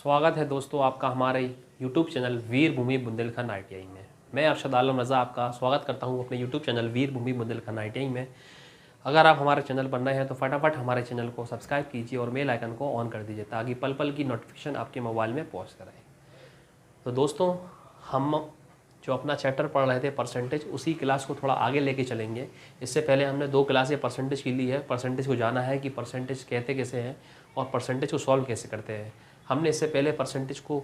स्वागत है दोस्तों आपका हमारे YouTube चैनल वीर भूमि बुंदेलखंड ITI में। मैं अरशद आलम रज़ा आपका स्वागत करता हूं अपने YouTube चैनल वीर भूमि बुंदेलखंड ITI में। अगर आप हमारे चैनल पर नए हैं तो फटाफट हमारे चैनल को सब्सक्राइब कीजिए और बेल आइकन को ऑन कर दीजिए ताकि पल पल की नोटिफिकेशन आपके मोबाइल में पहुँच करे। तो दोस्तों, हम जो अपना चैप्टर पढ़ रहे थे परसेंटेज, उसी क्लास को थोड़ा आगे लेके चलेंगे। इससे पहले हमने 2 क्लासें परसेंटेज की ली है। परसेंटेज को जाना है कि परसेंटेज कहते कैसे हैं और परसेंटेज को सॉल्व कैसे करते हैं। हमने इससे पहले परसेंटेज को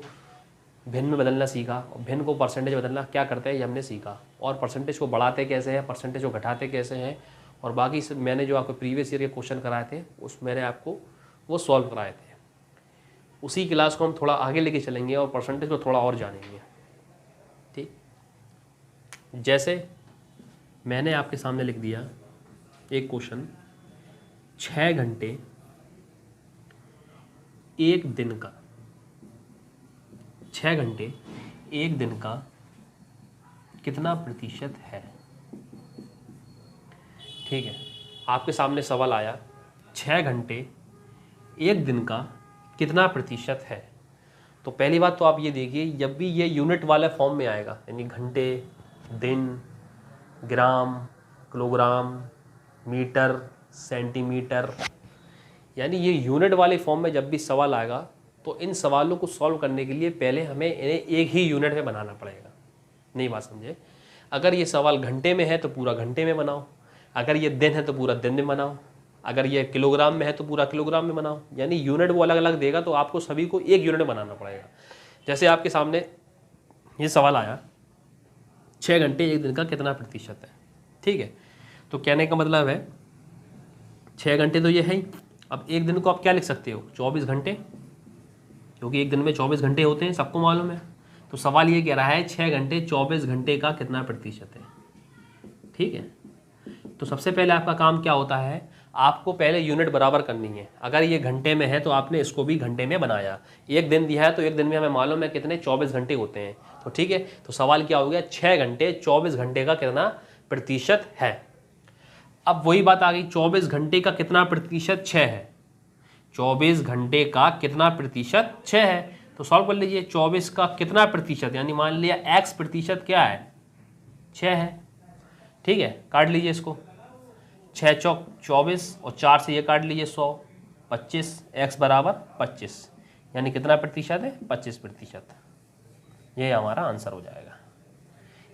भिन्न में बदलना सीखा और भिन्न को परसेंटेज बदलना क्या करते हैं ये हमने सीखा, और परसेंटेज को बढ़ाते कैसे हैं, परसेंटेज को घटाते कैसे हैं, और बाकी मैंने जो आपको प्रीवियस ईयर के क्वेश्चन कराए थे उस मैंने आपको वो सॉल्व कराए थे। उसी क्लास को हम थोड़ा आगे लेके चलेंगे और परसेंटेज को थोड़ा और जानेंगे। ठीक, जैसे मैंने आपके सामने लिख दिया एक क्वेश्चन, 6 घंटे एक दिन का, 6 घंटे एक दिन का कितना प्रतिशत है। ठीक है, आपके सामने सवाल आया 6 घंटे एक दिन का कितना प्रतिशत है। तो पहली बात तो आप ये देखिए, जब भी ये यूनिट वाले फॉर्म में आएगा, यानी घंटे, दिन, ग्राम, किलोग्राम, मीटर, सेंटीमीटर, यानी ये यूनिट वाले फॉर्म में जब भी सवाल आएगा तो इन सवालों को सॉल्व करने के लिए पहले हमें इन्हें एक ही यूनिट में बनाना पड़ेगा। नहीं बात समझे? अगर ये सवाल घंटे में है तो पूरा घंटे में बनाओ, अगर ये दिन है तो पूरा दिन में बनाओ, अगर ये किलोग्राम में है तो पूरा किलोग्राम में बनाओ। यानी यूनिट वो अलग अलग देगा तो आपको सभी को एक यूनिट में बनाना पड़ेगा। जैसे आपके सामने ये सवाल आया 6 घंटे एक दिन का कितना प्रतिशत है। ठीक है, तो कहने का मतलब है 6 घंटे तो ये है ही। अब एक दिन को आप क्या लिख सकते हो, 24 घंटे, क्योंकि एक दिन में 24 घंटे होते हैं, सबको मालूम है। तो सवाल ये कह रहा है 6 घंटे 24 घंटे का कितना प्रतिशत है। ठीक है, तो सबसे पहले आपका काम क्या होता है, आपको पहले यूनिट बराबर करनी है। अगर ये घंटे में है तो आपने इसको भी घंटे में बनाया। एक दिन दिया है तो एक दिन में हमें मालूम है कितने 24 घंटे होते हैं। तो ठीक है, तो सवाल क्या हो गया, 6 घंटे 24 घंटे का कितना प्रतिशत है। अब वही बात आ गई, 24 घंटे का कितना प्रतिशत 6 है। 24 घंटे का कितना प्रतिशत 6 है, तो सॉल्व कर लीजिए। 24 का कितना प्रतिशत, यानी मान लिया x प्रतिशत क्या है, 6 है। ठीक है, काट लीजिए इसको, 6 चौक 24 और 4 से ये काट लीजिए 100, 25, x बराबर 25, यानी कितना प्रतिशत है, 25%। ये हमारा आंसर हो जाएगा।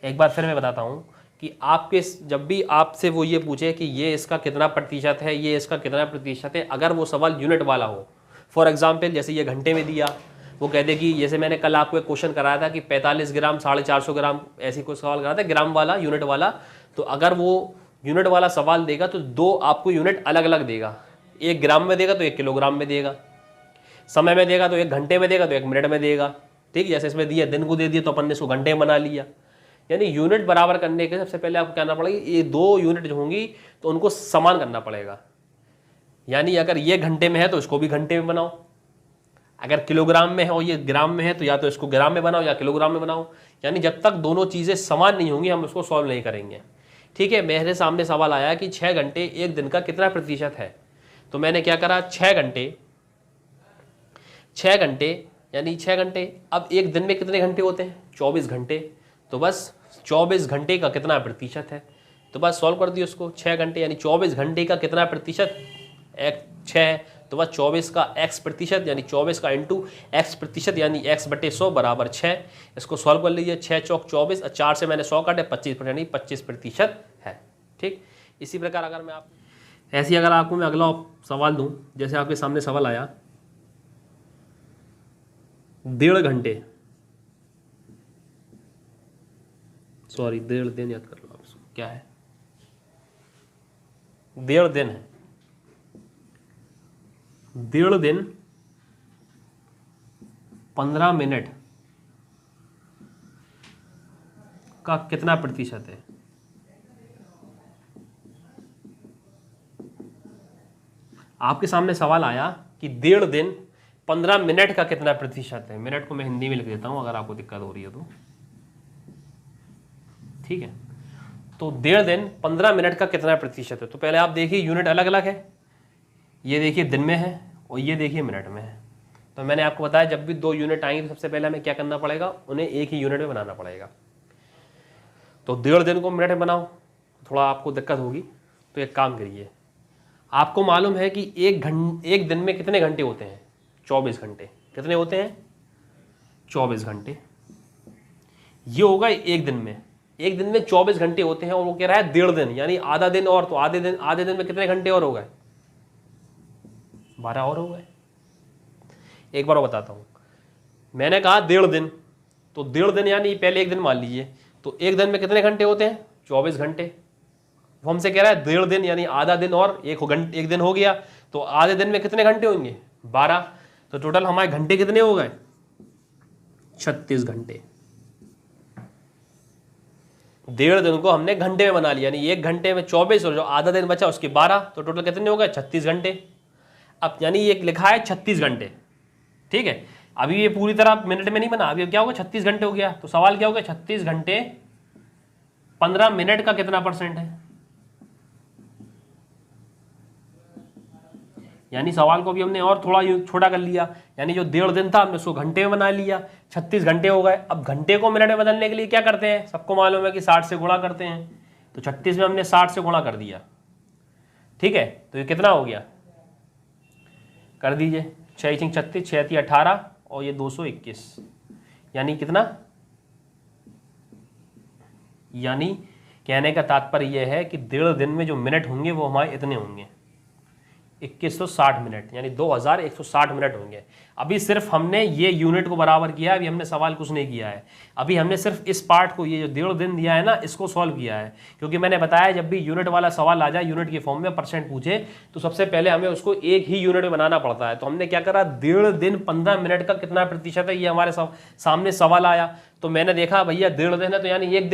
एक बार फिर मैं बताता हूँ कि आपके जब भी आपसे वो ये पूछे कि ये इसका कितना प्रतिशत है, ये इसका कितना प्रतिशत है, अगर वो सवाल यूनिट वाला हो, फॉर एग्जांपल जैसे ये घंटे में दिया, वो कह दे कि जैसे मैंने कल आपको एक क्वेश्चन कराया था कि 45 ग्राम 450 ग्राम, ऐसी कोई सवाल कराया था ग्राम वाला, यूनिट वाला। तो अगर वो यूनिट वाला सवाल देगा तो 2 आपको यूनिट अलग अलग देगा, 1 ग्राम में देगा तो 1 किलोग्राम में देगा, समय में देगा तो 1 घंटे में देगा तो 1 मिनट में देगा। ठीक, जैसे इसमें दिया दिन को दे दिया तो अपन ने इसको घंटे में बना लिया। यानी यूनिट बराबर करने के सबसे पहले आपको कहना पड़ेगा ये 2 यूनिट जो होंगी तो उनको समान करना पड़ेगा। यानी अगर ये घंटे में है तो इसको भी घंटे में बनाओ, अगर किलोग्राम में है और ये ग्राम में है तो या तो इसको ग्राम में बनाओ या किलोग्राम में बनाओ। यानी जब तक दोनों चीज़ें समान नहीं होंगी हम उसको सॉल्व नहीं करेंगे। ठीक है, मेरे सामने सवाल आया कि 6 घंटे एक दिन का कितना प्रतिशत है। तो मैंने क्या करा, 6 घंटे यानी 6 घंटे। अब एक दिन में कितने घंटे होते हैं, 24 घंटे। तो बस 24 घंटे का कितना प्रतिशत है, तो बस सॉल्व कर दिए उसको। 6 घंटे यानी 24 घंटे का कितना प्रतिशत, 6, तो बस 24 का x प्रतिशत यानी 24 का इंटू x प्रतिशत यानी x/100 बराबर 6। इसको सॉल्व कर लीजिए, 6 चौक 24 और 4 से मैंने 100 काटे, 25% यानी 25% है। ठीक, इसी प्रकार अगर मैं ऐसी अगर आपको मैं अगला सवाल दूं, जैसे आपके सामने सवाल आया 1.5 घंटे, सॉरी 1.5 दिन याद कर लो आप इसको, क्या है 1.5 दिन है। 1.5 दिन 15 मिनट का कितना प्रतिशत है। आपके सामने सवाल आया कि 1.5 दिन 15 मिनट का कितना प्रतिशत है। मिनट को मैं हिंदी में लिख देता हूं अगर आपको दिक्कत हो रही है तो। ठीक है, तो 1.5 दिन 15 मिनट का कितना प्रतिशत है। तो पहले आप देखिए यूनिट अलग अलग है, ये देखिए दिन में है और ये देखिए मिनट में है। तो मैंने आपको बताया जब भी 2 यूनिट आएंगे तो सबसे पहले हमें क्या करना पड़ेगा, उन्हें एक ही यूनिट में बनाना पड़ेगा। तो 1.5 दिन को मिनट में बनाओ, थोड़ा आपको दिक्कत होगी। तो एक काम करिए, आपको मालूम है कि एक दिन में कितने घंटे होते हैं? 24 घंटे। कितने होते हैं? 24 घंटे। ये होगा एक दिन में। एक दिन में 24 घंटे होते हैं और वो कह रहा है 1.5 दिन, यानी आधा दिन और। तो आधे दिन में कितने घंटे और हो गए? 12 और हो गए। एक बार और बताता हूं, मैंने कहा 1.5 दिन, तो 1.5 दिन यानी पहले एक दिन मान लीजिए, तो एक दिन में कितने घंटे होते हैं? 24 घंटे। वो हमसे कह रहा है 1.5 दिन यानी आधा दिन और एक दिन हो गया, तो आधे दिन में कितने घंटे होंगे? 12। तो टोटल हमारे घंटे कितने हो गए? 36 घंटे। 1.5 दिन को हमने घंटे में बना लिया, यानी एक घंटे में 24 और जो आधा दिन बचा उसके 12, तो टोटल कितने हो गए? 36 घंटे। अब यानी ये लिखा है 36 घंटे, ठीक है। अभी ये पूरी तरह मिनट में नहीं बना, अभी क्या होगा? 36 घंटे हो गया। तो सवाल क्या हो गया? 36 घंटे 15 मिनट का कितना % है? यानी सवाल को भी हमने और थोड़ा छोटा कर लिया, यानी जो 1.5 दिन था हमने उसको घंटे में बना लिया। 36 घंटे हो गए। अब घंटे को मिनट में बदलने के लिए क्या करते हैं? सबको मालूम है कि 60 से गुणा करते हैं। तो 36 में हमने 60 से गुणा कर दिया, ठीक है। तो ये कितना हो गया? कर दीजिए, 6 × 36, 6 × 18 और ये 221, यानी कितना? यानी कहने का तात्पर्य यह है कि 1.5 दिन में जो मिनट होंगे वो हमारे इतने होंगे, 2160 मिनट, यानी 2160 मिनट होंगे। अभी सिर्फ हमने ये यूनिट को बराबर किया, अभी हमने सवाल कुछ नहीं किया है। अभी हमने सिर्फ इस पार्ट को, ये जो 1.5 दिन दिया है ना, इसको सॉल्व किया है। क्योंकि मैंने बताया जब भी यूनिट वाला सवाल आ जाए, यूनिट के फॉर्म में % पूछे, तो सबसे पहले हमें उसको एक ही यूनिट में बनाना पड़ता है। तो हमने क्या करा, 1.5 दिन 15 मिनट का कितना % है, ये हमारे सामने सवाल आया। तो मैंने देखा भैया 1.5 दिन है, तो यानी एक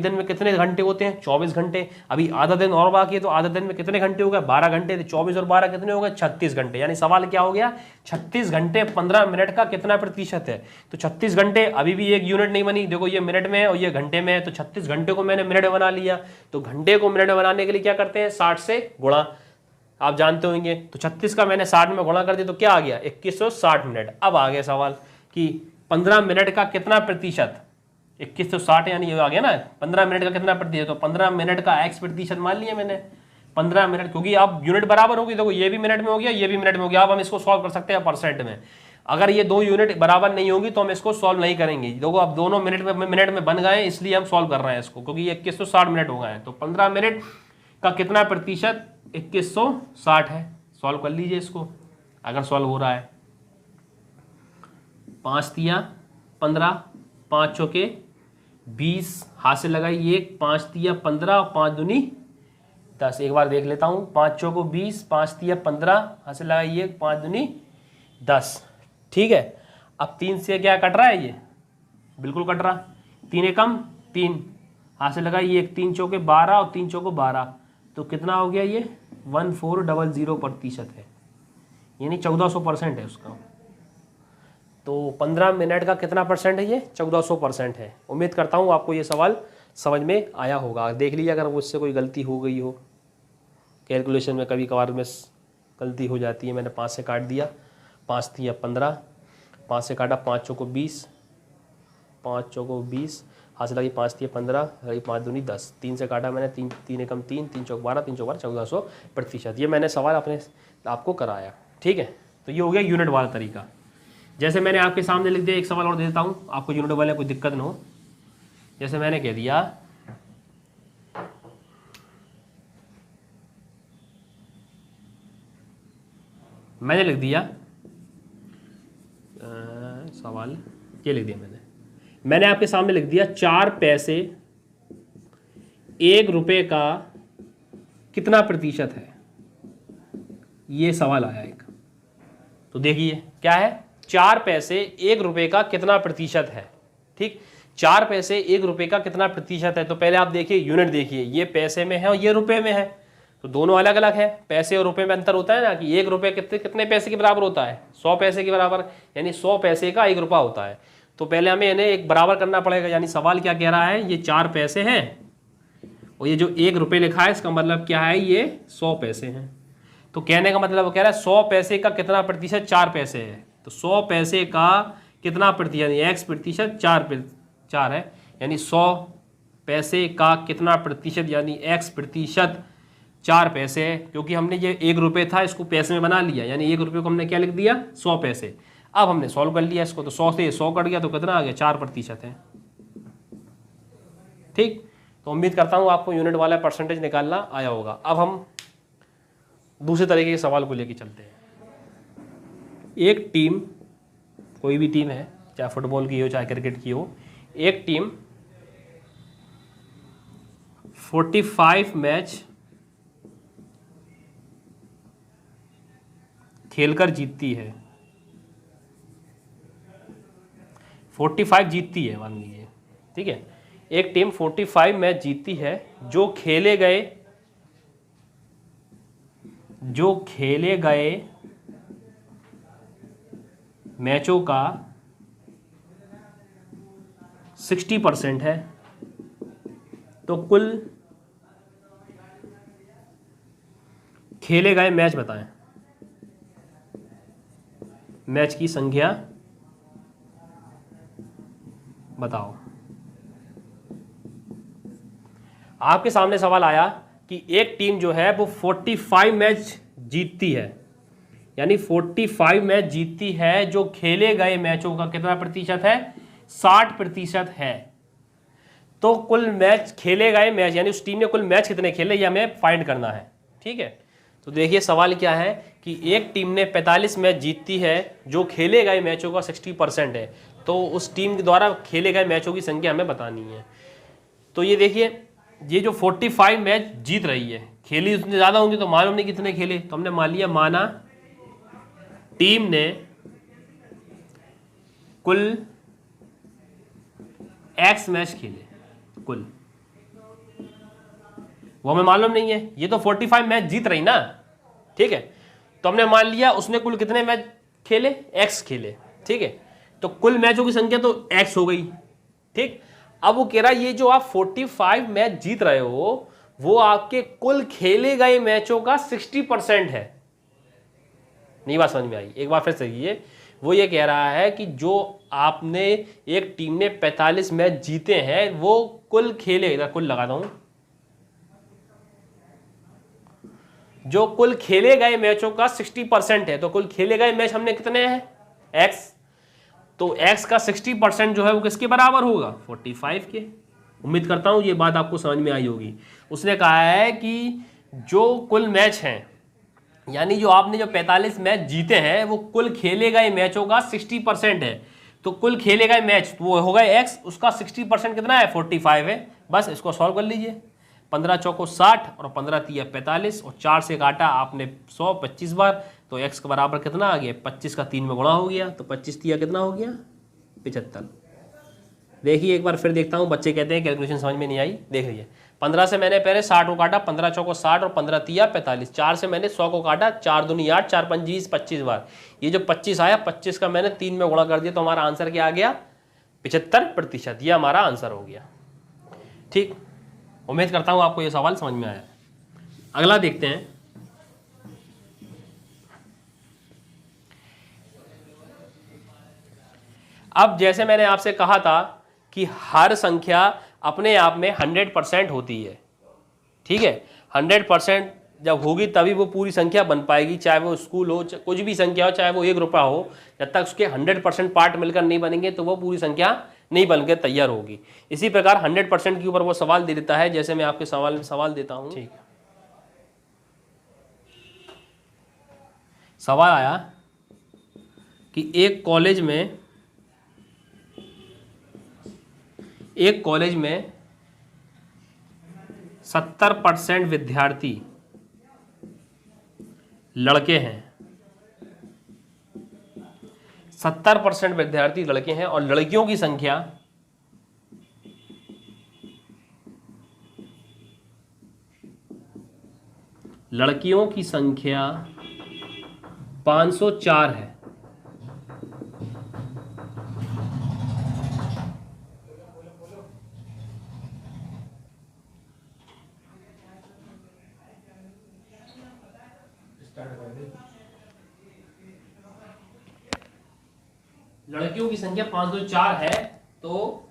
दिन में कितने घंटे होते हैं? 24 घंटे। अभी आधा दिन और बाकी है, तो आधा दिन में कितने घंटे हो गए? 12 घंटे। तो 24 और 12 कितने हो गए? 36 घंटे। यानी सवाल क्या हो गया? 36 घंटे 15 मिनट का कितना % है? तो 36 घंटे, अभी भी एक यूनिट नहीं बनी। देखो ये मिनट में है और ये घंटे में है, तो 36 घंटे को मैंने मिनट में बना लिया। तो घंटे को मिनट में बनाने के लिए क्या करते हैं? 60 से गुणा, आप जानते होंगे। तो 36 का मैंने 60 में गुणा कर दिया, तो क्या आ गया? 2160 मिनट। अब आ गया सवाल कि 15 मिनट का कितना %? 2160 यानी ये आ गया ना, 15 मिनट का कितना %? तो 15 मिनट का x% मान लिया मैंने। 15 मिनट, क्योंकि अब यूनिट बराबर होगी। देखो ये भी मिनट में हो गया, ये भी मिनट में हो गया। अब हम इसको सॉल्व कर सकते हैं % में। अगर ये 2 यूनिट बराबर नहीं होगी तो हम इसको सॉल्व नहीं करेंगे। देखो अब दोनों मिनट में बन गए, इसलिए हम सॉल्व कर रहे हैं इसको, क्योंकि ये 2160 मिनट हो गए हैं। तो 15 मिनट का कितना %? 2160 है। सॉल्व कर लीजिए इसको, अगर सॉल्व हो रहा है। 5 तिया 15, 5 चौके 20, हाथ से लगाई 1, 5 तिया 15 और 5 दूनी 10। एक बार देख लेता हूँ, 5 चौको 20, 5 तिया 15, हाथ से लगाई 1, 5 दूनी 10, ठीक है। अब 3 से क्या कट रहा है? ये बिल्कुल कट रहा। 3 एकम 3, हाथ से लगाई 1, 3 चौके 12 और 3 चौको 12, तो कितना हो गया? ये 1400% है, यानी 1400% है उसका। तो 15 मिनट का कितना % है? ये 1400% है। उम्मीद करता हूँ आपको ये सवाल समझ में आया होगा। देख लीजिए अगर मुझसे कोई गलती हो गई हो, कैलकुलेशन में कभी कभार में गलती हो जाती है। मैंने 5 से काट दिया, 5 तिया 15, 5 से काटा, 5 चौको 20, 5 चौको 20, हाथ से लगी 5 तिया 15, लगी 5 दूनी 10, 3 से काटा मैंने, 3 एकम 3, 3 चौक 12, 3 चौक 12, 1400%। ये मैंने सवाल अपने आपको कराया, ठीक है। तो ये हो गया यूनिट वाला तरीका। जैसे मैंने आपके सामने लिख दिया, एक सवाल और दे देता हूँ आपको, यूनिट वाले कोई दिक्कत ना हो। जैसे मैंने कह दिया मैंने लिख दिया सवाल ये लिख दिया मैंने आपके सामने लिख दिया 4 पैसे 1 रुपये का कितना % है। ये सवाल आया एक। तो देखिए क्या है, 4 पैसे 1 रुपये का कितना % है, ठीक। 4 पैसे 1 रुपये का कितना % है। तो पहले आप देखिए यूनिट देखिए, ये पैसे में है और ये रुपए में है, तो दोनों अलग अलग है। पैसे और रुपए में अंतर होता है ना, कि 1 रुपये कितने पैसे के बराबर होता है? 100 पैसे के बराबर, यानी 100 पैसे का 1 रुपया होता है। तो पहले हमें इन्हें एक बराबर करना पड़ेगा। यानी सवाल क्या कह रहा है, ये 4 पैसे हैं और ये जो 1 रुपये लिखा है, इसका मतलब क्या है, ये 100 पैसे हैं। तो कहने का मतलब वो कह रहा है 100 पैसे का कितना %? 4 पैसे है। तो 100 पैसे का कितना प्रतिशत, यानी एक्स प्रतिशत 4 है, यानी 100 पैसे का कितना प्रतिशत, यानी एक्स प्रतिशत 4 पैसे है। क्योंकि हमने ये 1 रुपये था, इसको पैसे में बना लिया, यानी 1 रुपये को हमने क्या लिख दिया, 100 पैसे। अब हमने सॉल्व कर लिया इसको, तो 100 से 100 कट गया तो कितना आ गया, 4% है। ठीक, तो उम्मीद करता हूँ आपको यूनिट वाला परसेंटेज निकालना आया होगा। अब हम दूसरे तरीके के सवाल को लेके चलते हैं। एक टीम, कोई भी टीम है, चाहे फुटबॉल की हो चाहे क्रिकेट की हो, एक टीम 45 मैच खेलकर जीतती है, 45 जीतती है मान लीजिए, ठीक है। एक टीम 45 मैच जीतती है, जो खेले गए मैचों का 60% है। तो कुल खेले गए मैच बताएं, मैच की संख्या बताओ। आपके सामने सवाल आया कि एक टीम जो है वो 45 मैच जीतती है, यानी 45 मैच जीतती है, जो खेले गए मैचों का कितना प्रतिशत है, 60% है। तो कुल मैच खेले गए मैच, यानी उस टीम ने कुल मैच कितने खेले, ये हमें फाइंड करना है, ठीक है। तो देखिए सवाल क्या है कि एक टीम ने 45 मैच जीतती है, जो खेले गए मैचों का 60% है। तो उस टीम के द्वारा खेले गए मैचों की संख्या हमें बतानी है। तो ये देखिए, ये जो 45 मैच जीत रही है, खेली उतने ज़्यादा होंगे तो मालूम नहीं कितने खेले, तो हमने मान लिया, माना टीम ने कुल एक्स मैच खेले, कुल वो हमें मालूम नहीं है, ये तो 45 मैच जीत रही ना, ठीक है। तो हमने मान लिया उसने कुल कितने मैच खेले, एक्स खेले, ठीक है। तो कुल मैचों की संख्या तो एक्स हो गई, ठीक। अब वो कह रहा है ये जो आप 45 मैच जीत रहे हो, वो आपके कुल खेले गए मैचों का 60% है। नहीं बात समझ में आई, एक बार फिर से ये, वो ये कह रहा है कि जो आपने, एक टीम ने 45 मैच जीते हैं, वो कुल खेले, कुल लगाता हूं, जो कुल खेले गए मैचों का 60% है। तो कुल खेले गए मैच हमने कितने हैं, एक्स, तो एक्स का 60% जो है वो किसके बराबर होगा, 45 के। उम्मीद करता हूं ये बात आपको समझ में आई होगी। उसने कहा है कि जो कुल मैच हैं, यानी जो आपने जो 45 मैच जीते हैं, वो कुल खेले गए मैचों का 60% है। तो कुल खेले गए मैच वो हो गए एक्स, उसका 60% कितना है, 45 है। बस इसको सॉल्व कर लीजिए, 15 चौको 60 और 15 तिया 45 और 4 से काटा आपने 100 25 बार, तो एक्स के बराबर कितना आ गया, 25 का 3 में गुणा हो गया, तो 25 तिया कितना हो गया, 75। देखिए एक बार फिर देखता हूँ, बच्चे कहते हैं कैलकुलेशन समझ में नहीं आई। देख लीजिए, 15 से मैंने पहले 60 को काटा, 15 चौको 60 और 15 तिया 45, 4 से मैंने 100 को काटा, 4 दूनी 8, 4 पंजी 25 बार। ये जो 25 आया, 25 का मैंने 3 में गुणा कर दिया, तो हमारा आंसर क्या आ गया, 75%। ये हमारा आंसर हो गया, ठीक। उम्मीद करता हूँ आपको ये सवाल समझ में आया। अगला देखते हैं। अब जैसे मैंने आपसे कहा था कि हर संख्या अपने आप में 100% होती है, ठीक है। 100% जब होगी तभी वो पूरी संख्या बन पाएगी, चाहे वो स्कूल हो, कुछ भी संख्या हो, चाहे वो 1 रुपया हो, जब तक उसके 100% पार्ट मिलकर नहीं बनेंगे तो वो पूरी संख्या नहीं बनकर तैयार होगी। इसी प्रकार 100% के ऊपर वो सवाल दे देता है, जैसे मैं आपके सवाल देता हूँ, ठीक। सवाल आया कि एक कॉलेज में 70% विद्यार्थी लड़के हैं, 70% विद्यार्थी लड़के हैं और लड़कियों की संख्या 504 है। लड़कियों की संख्या 504 है, तो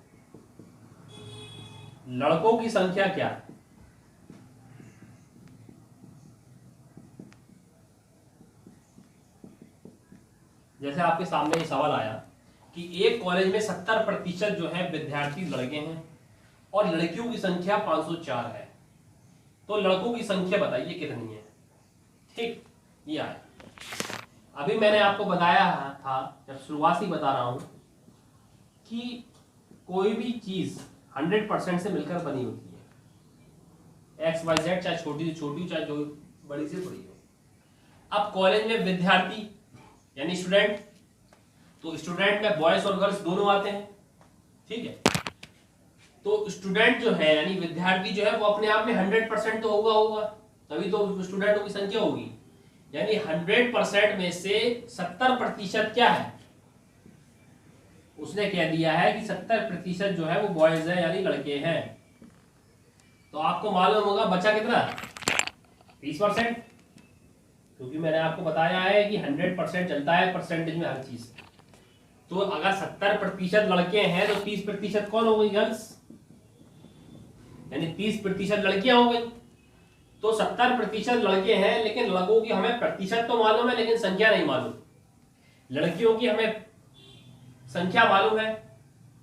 लड़कों की संख्या क्या है? जैसे आपके सामने ये सवाल आया कि एक कॉलेज में 70% जो है विद्यार्थी लड़के हैं और लड़कियों की संख्या 504 है, तो लड़कों की संख्या बताइए कितनी है। ठीक, ये आया। अभी मैंने आपको बताया था, जब शुरुआत से बता रहा हूं कि कोई भी चीज 100% से मिलकर बनी होती है, एक्स वाई जेड, चाहे छोटी से छोटी चाहे जो बड़ी से बड़ी हो। अब कॉलेज में विद्यार्थी यानी स्टूडेंट, तो स्टूडेंट में बॉयज और गर्ल्स दोनों आते हैं, ठीक है। तो स्टूडेंट जो है यानी विद्यार्थी जो है वो अपने आप में 100% तो होगा, तभी तो स्टूडेंटों की संख्या होगी। यानी 100% में से 70% क्या है, उसने कह दिया है कि 70% जो है वो बॉयज है यानी लड़के हैं। तो आपको मालूम होगा बचा कितना, 30%, क्योंकि मैंने आपको बताया है कि 100% चलता है परसेंटेज में हर चीज। तो अगर 70% लड़के हैं तो 30% कौन हो गई, गर्ल्स, यानी 30% लड़कियां हो गई। तो 70% लड़के हैं, लेकिन लड़कों की हमें प्रतिशत तो मालूम है लेकिन संख्या नहीं मालूम। लड़कियों की हमें संख्या मालूम है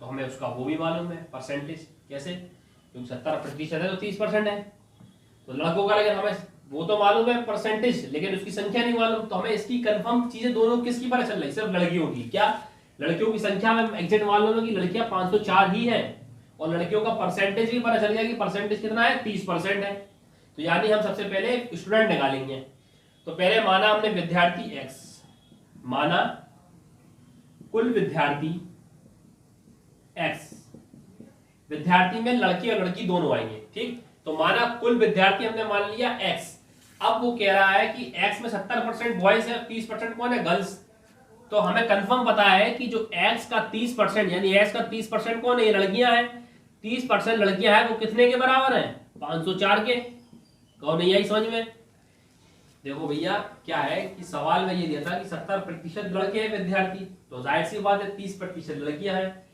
तो हमें उसका वो भी मालूम है परसेंटेज। कैसे, क्योंकि 70% है तो 30% है। तो लड़कों का लेकिन हमें वो तो मालूम है परसेंटेज, लेकिन उसकी संख्या नहीं मालूम। तो हमें इसकी कंफर्म चीजें दोनों किसकी पता चल रही, सिर्फ लड़कियों की। क्या लड़कियों की संख्या में एग्जैक्ट मालूम है कि लड़कियां 504 ही है, और लड़कियों का परसेंटेज भी पता चल गया कि परसेंटेज कितना है, 30% है। तो यानी हम सबसे पहले स्टूडेंट निकालेंगे। तो पहले माना हमने विद्यार्थी x, माना कुल विद्यार्थी x, विद्यार्थी में लड़की और लड़की दोनों आएंगे, ठीक। तो माना कुल विद्यार्थी हमने मान लिया x। अब वो कह रहा है कि x में 70% बॉयज है, 30% कौन है, गर्ल्स। तो हमें कंफर्म पता है कि जो x का 30% यानी x का 30% कौन है, ये लड़कियां हैं। 30% लड़कियां हैं, वो कितने के बराबर है, 504 के। कौन नहीं आई समझ में। देखो भैया क्या है कि सवाल में ये दिया था कि 70% लड़के हैं विद्यार्थी, तो जाहिर सी बात है 30% लड़कियां हैं।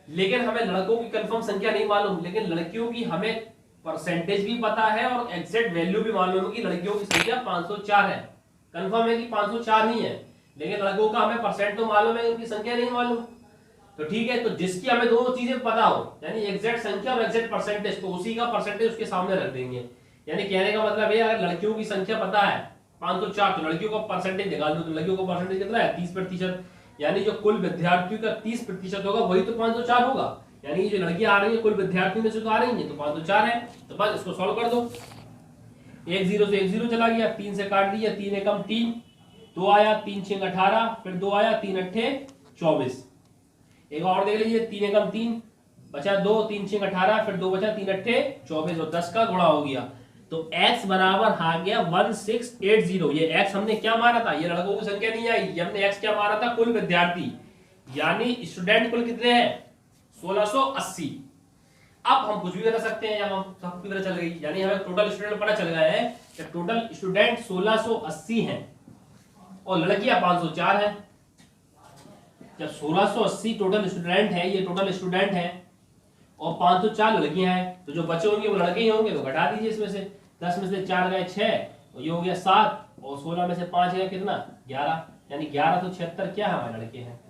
लेकिन हमें लड़कों की कंफर्म संख्या नहीं मालूम, लेकिन लड़कियों की हमें परसेंटेज भी पता है और एग्जैक्ट वैल्यू भी मालूम है कि लड़कियों की संख्या 504 है। कंफर्म है कि 504 ही है, लेकिन लड़कों का हमें परसेंट तो मालूम है, उनकी संख्या नहीं मालूम। तो ठीक है, तो जिसकी हमें दोनों चीजें पता हो, यानी एग्जैक्ट संख्या और एग्जैक्ट परसेंटेज, तो उसी का परसेंटेज उसके सामने रख देंगे। यानी कहने का मतलब है अगर लड़कियों की संख्या पता है 504, तो लड़कियों का परसेंटेज निकाल दो। तो लड़कियों का परसेंटेज कितना है, 30%। यानी जो कुल विद्यार्थियों का 30% होगा वही तो 504 होगा। यानी जो लड़कियां आ रही है कुल विद्यार्थियों में से तो आ रही है, तो 504 है। तो बस इसको सॉल्व कर दो। 1 0 से 1 0 चला गया, 3 से काट दिया, 3 एकम 3, 2 आया, 3 6 18, फिर 2 आया, 3 अट्ठे 24। एक और देख लीजिए, 3 एकम 3 बचा 2, 3 6 18, फिर 2 बचा, 3 अट्ठे 24 और 10 का गुणा हो गया। तो x बराबर आ गया 1680। ये x हमने क्या मारा था, ये लड़कों की संख्या नहीं आई, ये हमने x क्या मारा था, कुल विद्यार्थी यानी स्टूडेंट कुल कितने हैं, 1680। अब हम कुछ भी कर सकते हैं, हम सबकी पता चल गई, यानी हमें टोटल स्टूडेंट पता चल गया है कि टोटल स्टूडेंट 1680 हैं और लड़कियां 504 हैं। जब 1680 टोटल स्टूडेंट है, ये टोटल स्टूडेंट है और 504 लड़कियां हैं, तो जो बच्चे होंगे वो लड़के ही होंगे, तो घटा दीजिए इसमें से। 10 में से 4 गए 6, तो ये हो गया 7, और 16 में से 5 गए कितना, 11। यानी 11 तो 76 क्या है, हमारे लड़के हैं।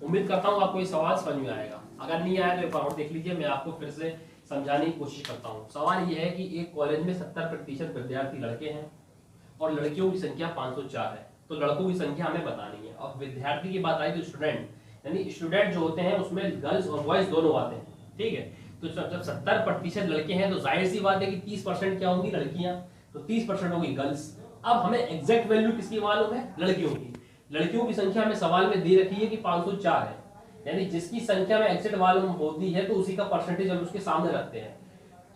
उम्मीद करता हूँ आपको ये सवाल समझ में आएगा। अगर नहीं आया तो एक बार और देख लीजिए, मैं आपको फिर से समझाने की कोशिश करता हूँ। सवाल ये है कि एक कॉलेज में 70% विद्यार्थी लड़के हैं और लड़कियों की संख्या 504 है, तो लड़कों की संख्या हमें बतानी है। और विद्यार्थी की बात आई तो स्टूडेंट, यानी स्टूडेंट जो होते हैं उसमें गर्ल्स और बॉयज दोनों आते हैं, ठीक है। तो जब 70% लड़के हैं तो जाहिर सी बात है कि 30% क्या होंगी, लड़कियां, तो 30% होगी गर्ल्स। अब हमें एग्जैक्ट वैल्यू किसकी मालूम है, लड़कियों की। लड़कियों की संख्या हमें सवाल में दे रखी है कि 504 है, यानी जिसकी संख्या में एग्जैक्ट मालूम होती है तो उसी का परसेंटेज हम उसके सामने रखते हैं।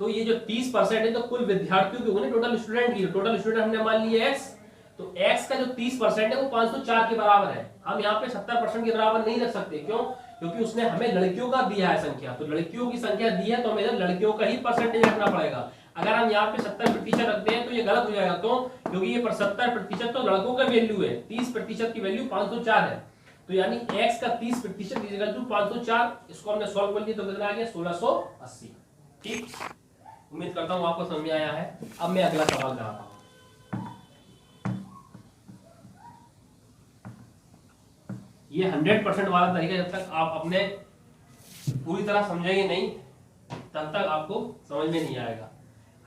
तो ये जो 30% है तो कुल विद्यार्थियों की होंगे, टोटल स्टूडेंट की। टोटल स्टूडेंट हमने मान लिया x, तो x का जो 30% है वो 504 के बराबर है। हम यहाँ पे 70% के बराबर नहीं रख सकते, क्यों, क्योंकि उसने हमें लड़कियों का दिया है संख्या, तो लड़कियों की संख्या दी है तो हमें लड़कियों का ही परसेंटेज रखना पड़ेगा। अगर हम यहाँ पे 70% रखते हैं तो ये गलत हो जाएगा, क्यों, क्योंकि ये 70% तो लड़कों का वैल्यू है, 30% की वैल्यू 504 है। तो यानी x का 30% इक्वल टू 504, इसको हमने सॉल्व कर लिया तो कितना आ गया 1680। ठीक, उम्मीद करता हूं आपको समझ में आया है। अब मैं अगला सवाल कराता हूं। ये 100% वाला तरीका जब तक आप अपने पूरी तरह समझेंगे नहीं तब तक आपको समझ में नहीं आएगा।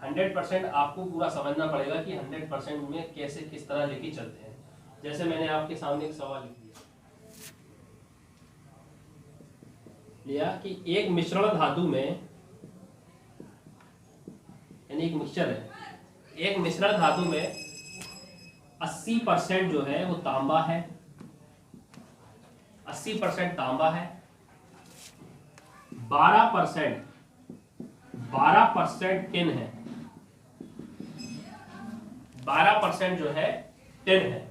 100% आपको पूरा समझना पड़ेगा कि 100% में कैसे किस तरह लेके चलते हैं। जैसे मैंने आपके सामने एक सवाल लिया कि एक मिश्रण धातु में, यानी एक मिक्सचर है, एक मिश्रण धातु में 80% जो है वो तांबा है, 80% तांबा है, 12% टिन है, 12% जो है टिन है,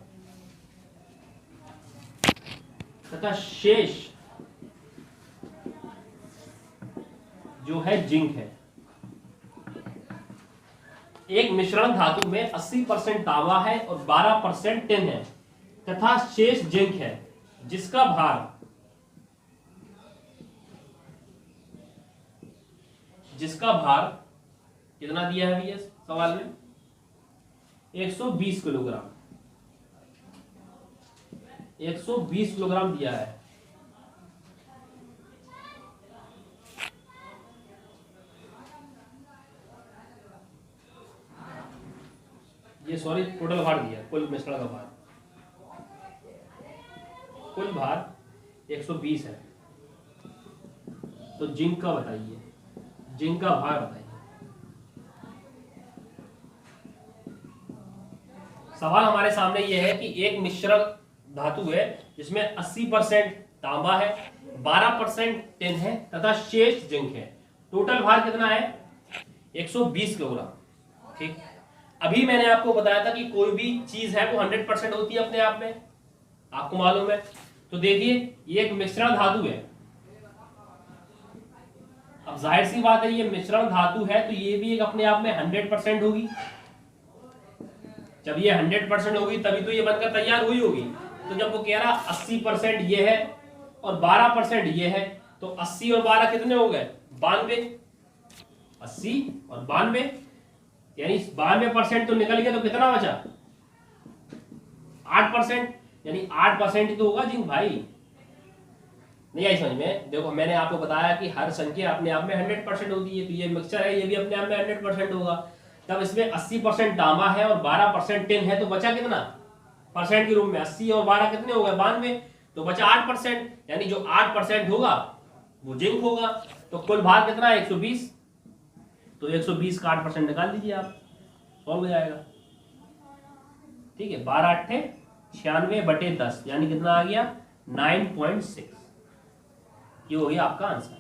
तथा शेष जो है जिंक है। एक मिश्रण धातु में 80% तांबा है और 12% टिन है तथा शेष जिंक है, जिसका भार कितना दिया है भैया सवाल में 120 किलोग्राम, 120 किलोग्राम दिया है। ये सॉरी टोटल भार दिया, कुल मिश्रण का भार, कुल भार 120 है। तो जिंक का बताइए, जिंक का भार बताइए। सवाल हमारे सामने यह है कि एक मिश्रण धातु है जिसमें 80% तांबा है, 12% टिन है तथा शेष जिंक है। टोटल भार कितना है 120 किलोग्राम। ठीक, अभी मैंने आपको बताया था कि कोई भी चीज है वो 100% होती है अपने आप में, आपको मालूम है। तो देखिए ये एक मिश्रण धातु है, अब जाहिर सी बात है ये मिश्रण धातु है तो ये भी एक अपने आप में 100% होगी। जब ये 100% होगी तभी तो ये बनकर तैयार हुई होगी। तो जब वो कह रहा 80% ये है और 12% ये है, तो 80 और 12 कितने हो गए 92, 80 और 92, यानी 92% तो निकल गया, तो कितना बचा 8%, यानी 8% ही तो होगा जिंक भाई। नहीं आई समझ में? देखो मैंने आपको बताया कि हर संख्या अपने आप में 100% होती है, तो ये मिक्सचर है ये भी अपने आप में 100% होगा। तब इसमें 80% तांबा है और 12% टिन है, तो बचा कितना परसेंट के रूप में 80 और 12 कितने हो गए 92, तो बचा 8%, यानी जो 8% होगा वो जिंक होगा। तो कुल भार कितना है 120, तो 120 का 8% निकाल दीजिए आप, सॉल्व हो जाएगा। ठीक है, 12 8 96/10, यानी कितना आ गया 9.6। ये हो गया आपका आंसर।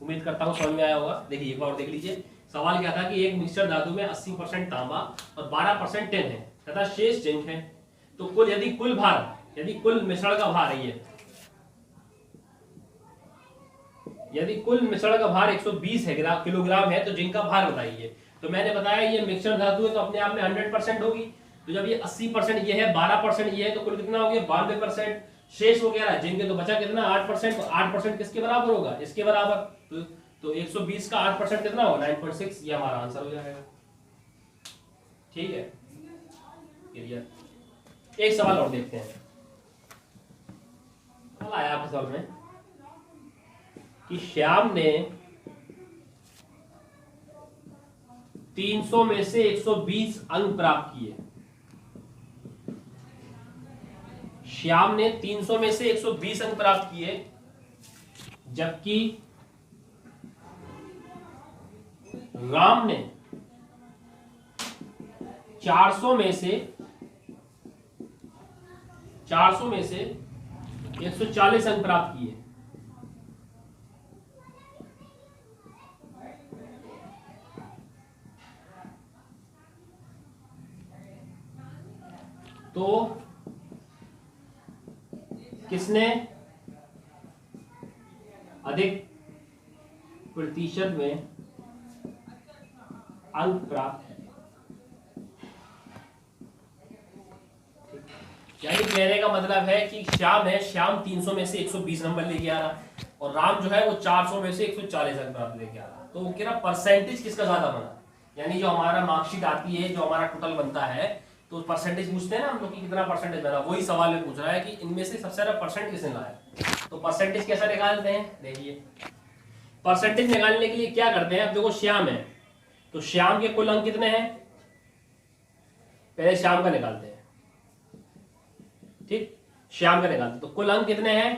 उम्मीद करता हूं समझ में आया होगा। देखिए एक बार और देख लीजिए, सवाल क्या था कि एक मिक्सचर धातु में 80% तांबा और 12% टिन है तथा शेष जिंक है। तो कुल यदि कुल मिश्रण का भार है ये, यदि कुल मिश्रण का भार 120 है किलोग्राम है, तो जिंक का भार बताइए। तो मैंने बताया ये मिक्सचर धातु है तो अपने आप में 100% होगी। तो जब ये 80% ये है 12% ये है, तो कुल कितना हो गया 92%। शेष वो कह रहा है जिंक, तो बचा कितना 8%। तो 8% किसके बराबर होगा इसके बराबर, तो 120 का 8% कितना होगा 9.6। ये हमारा आंसर हो जाएगा। ठीक है, क्लियर। एक सवाल और देखते हैं। सवाल आया आपके सवाल में कि श्याम ने 300 में से 120 अंक प्राप्त किए। श्याम ने 300 में से 120 अंक प्राप्त किए, जबकि राम ने 400 में से 140 अंक प्राप्त किए। तो किसने अधिक प्रतिशत में अंक प्राप्त है? यानी कहने का मतलब है कि श्याम है, श्याम 300 में से 120 नंबर लेके आ रहा और राम जो है वो 400 में से 140 नंबर लेके आ रहा। तो वो कह रहा परसेंटेज किसका ज्यादा बना, यानी जो हमारा मार्कशीट आती है, जो हमारा टोटल बनता है, तो परसेंटेज पूछते हैं ना हम लोग कि कितना परसेंटेज बना, वही सवाल में पूछ रहा है कि इनमें से सबसे ज्यादा परसेंट किसने लाया। तो परसेंटेज कैसा निकालते हैं, देखिए परसेंटेज निकालने के लिए क्या करते हैं। अब देखो श्याम है, तो श्याम के कुल अंक कितने हैं, पहले श्याम का निकालते हैं, ठीक, श्याम का निकालते हैं। तो कुल अंक कितने हैं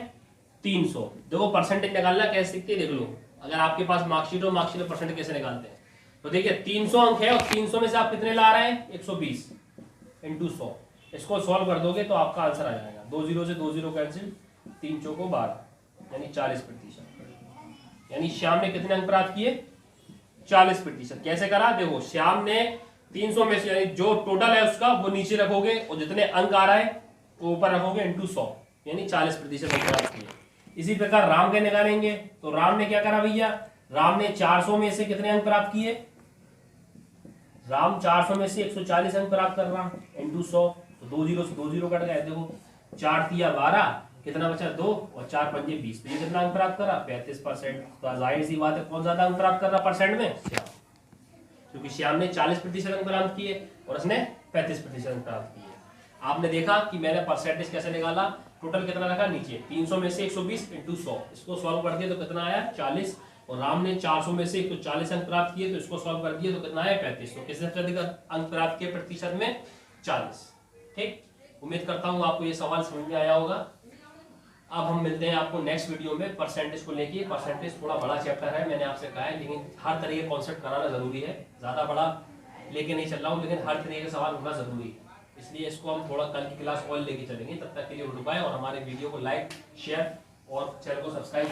300। देखो परसेंटेज निकालना कैसे सीखते देख लो, अगर आपके पास मार्कशीट हो, मार्कशीट में परसेंटेज कैसे निकालते हैं। तो देखिए 300 अंक है और 300 में से आप कितने ला रहे हैं 120 इंटू 100। इसको सॉल्व कर दोगे तो आपका आंसर आ जाएगा, 2 0 से 2 0 कैंसिल, 3 चौको 12, यानी 40%। यानी श्याम ने कितने अंक प्राप्त किए 40%। कैसे करा, देखो श्याम ने 300 में से यानी जो टोटल है उसका वो नीचे रखोगे और जितने अंक आ रहा है वो ऊपर रखोगे इंटू 100, यानी 40% अंक प्राप्त किए। इसी प्रकार राम के निकालेंगे, तो राम ने क्या करा भैया, राम ने 400 में से कितने अंक प्राप्त किए, राम 400 में से 140 अंक प्राप्त कर रहा इंटू 100, तो 2 0 से 2 0 कट गए। देखो 4 तिया 12, कितना बचा 2 और 4 पंजे 20, तो ये कितना अंक प्राप्त करा 35%। तो जाहिर सी बात है कौन ज्यादा अंक प्राप्त कर रहा परसेंट में, श्याम, क्योंकि श्याम ने 40% अंक प्राप्त किए और उसने 35% अंक प्राप्त किए। आपने देखा कि मैंने परसेंटेज कैसे निकाला, टोटल कितना रखा नीचे 300 में से 120 इंटू 100, इसको सॉल्व कर दिया तो कितना आया 40, और राम ने 400 में से 140 अंक प्राप्त किए तो इसको सॉल्व कर दिया तो कितना आया 35। तो किसने सबसे अधिक अंक प्राप्त किए प्रतिशत में 40। ठीक, उम्मीद करता हूँ आपको ये सवाल समझ में आया होगा। अब हम मिलते हैं आपको नेक्स्ट वीडियो में परसेंटेज को लेके। परसेंटेज थोड़ा बड़ा चैप्टर है, मैंने आपसे कहा है, लेकिन हर तरह के कॉन्सेप्ट कराना जरूरी है, ज्यादा बड़ा लेके नहीं चल रहा हूँ, लेकिन हर तरह के सवाल होना जरूरी है, इसलिए इसको हम थोड़ा कल की क्लास और लेके चलेंगे। तब तक के लिए रुक पाए और हमारे वीडियो को लाइक शेयर और चैनल को सब्सक्राइब